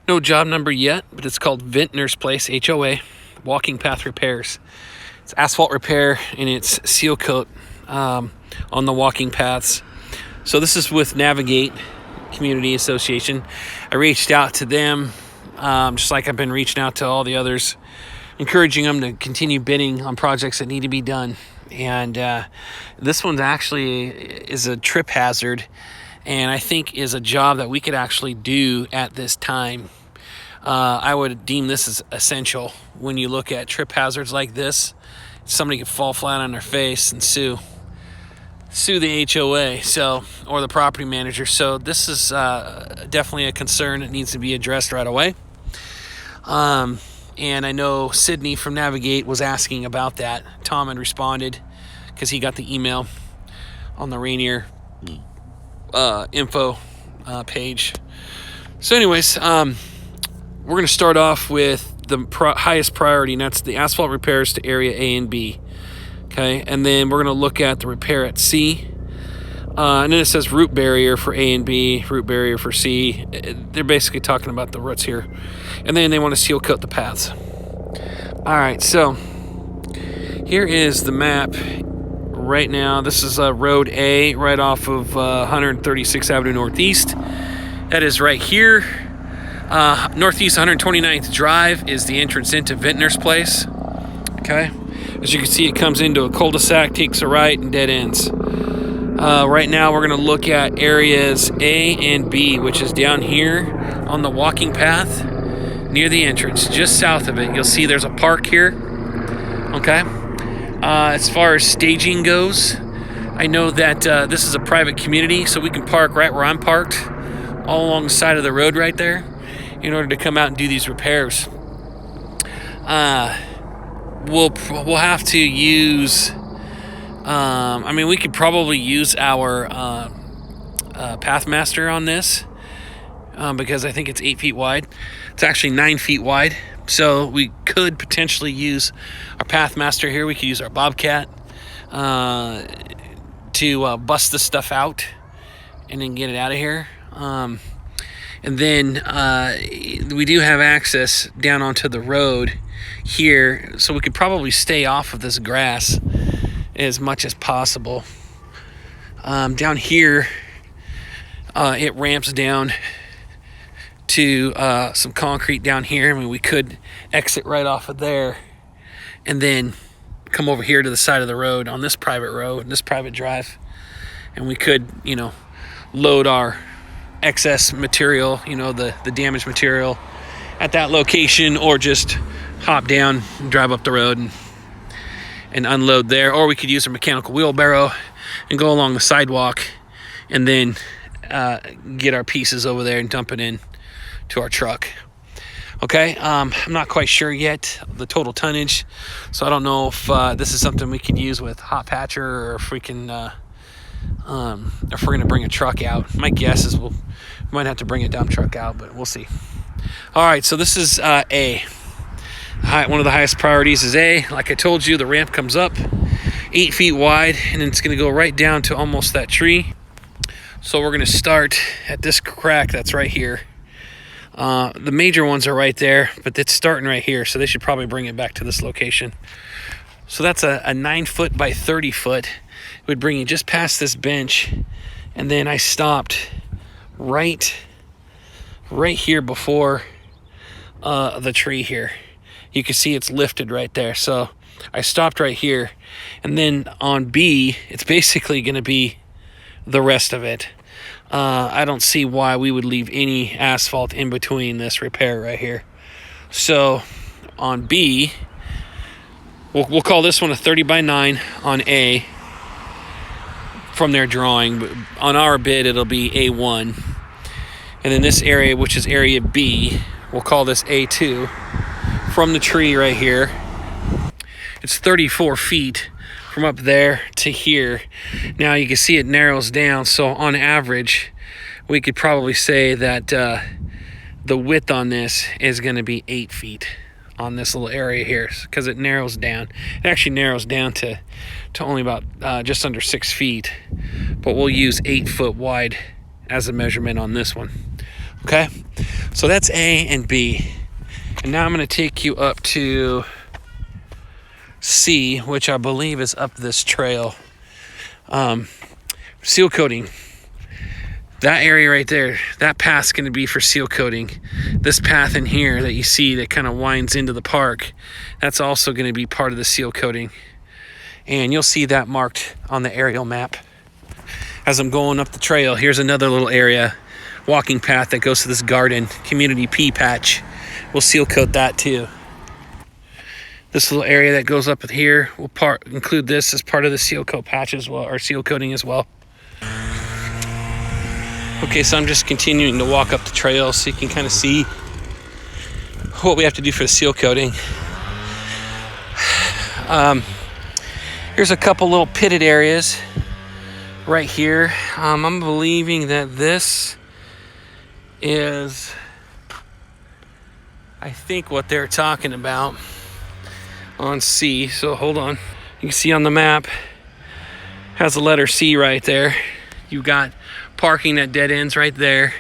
No job number yet, but it's called Vintners Place HOA, walking path repairs. It's asphalt repair and it's seal coat on the walking paths. So this is with Navigate Community Association. I reached out to them, just like I've been reaching out to all the others, encouraging them to continue bidding on projects that need to be done. And this one actually is a trip hazard, and I think is a job that we could actually do at this time. I would deem this as essential. When you look at trip hazards like this, somebody could fall flat on their face and sue the HOA, or the property manager. So this is definitely a concern that needs to be addressed right away. And I know Sydney from Navigate was asking about that. Tom had responded because he got the email on the Rainier info page. So anyways, we're going to start off with the highest priority, and that's the asphalt repairs to area A and B. Okay, and then we're going to look at the repair at C. And then it says root barrier for A and B, root barrier for C. They're basically talking about the roots here. And then they want to seal coat the paths. All right, so here is the map right now. This is Road A right off of 136th Avenue Northeast. That is right here. Northeast 129th Drive is the entrance into Vintners Place. Okay, as you can see, it comes into a cul-de-sac, takes a right, and dead ends. Right now, we're going to look at areas A and B, which is down here on the walking path near the entrance, just south of it. You'll see there's a park here. Okay. As far as staging goes, I know that this is a private community, so we can park right where I'm parked, all along the side of the road right there, in order to come out and do these repairs. We'll have to use, we could probably use our Pathmaster on this, because I think it's 8 feet wide. It's actually 9 feet wide, so we could potentially use our Pathmaster here. We could use our Bobcat to bust this stuff out and then get it out of here. And then we do have access down onto the road here, so we could probably stay off of this grass as much as possible. Down here, it ramps down to some concrete down here. I mean, we could exit right off of there and then come over here to the side of the road on this private road, this private drive, and we could, load our excess material, the damaged material at that location, or just hop down and drive up the road and unload there. Or we could use a mechanical wheelbarrow and go along the sidewalk and then get our pieces over there and dump it in to our truck. Okay, I'm not quite sure yet the total tonnage, so I don't know if this is something we could use with hot patcher, or if we can if we're going to bring a truck out. My guess is we might have to bring a dump truck out, but we'll see. All right, so this is A. One of the highest priorities is A. Like I told you, the ramp comes up 8 feet wide, and then it's going to go right down to almost that tree. So we're going to start at this crack that's right here. The major ones are right there, but it's starting right here, so they should probably bring it back to this location. So that's a 9 foot by 30 foot. It would bring you just past this bench, and then I stopped right here before the tree here. You can see it's lifted right there. So I stopped right here, and then on B, it's basically going to be the rest of it. I don't see why we would leave any asphalt in between this repair right here. So on B, we'll call this one a 30 by 9 on A from their drawing, but on our bid it'll be A1. And then this area, which is area B, we'll call this A2. From the tree right here, it's 34 feet from up there to here. Now you can see it narrows down, so on average we could probably say that the width on this is going to be 8 feet on this little area here, because it narrows down. It actually narrows down to only about just under 6 feet, but we'll use 8 foot wide as a measurement on this one. Okay, So that's A and B. And now I'm going to take you up to C, which I believe is up this trail. Seal coating. That area right there, that path's going to be for seal coating. This path in here that you see that kind of winds into the park, that's also going to be part of the seal coating. And you'll see that marked on the aerial map. As I'm going up the trail, here's another little area, walking path that goes to this garden, community pea patch. We'll seal coat that too. This little area that goes up here, we'll include this as part of the seal coat patch as well, or seal coating as well. Okay, so I'm just continuing to walk up the trail so you can kind of see what we have to do for the seal coating. Here's a couple little pitted areas right here. I'm believing that this is, I think, what they're talking about on C. So hold on. You can see on the map, has the letter C right there. You've got parking at dead ends right there.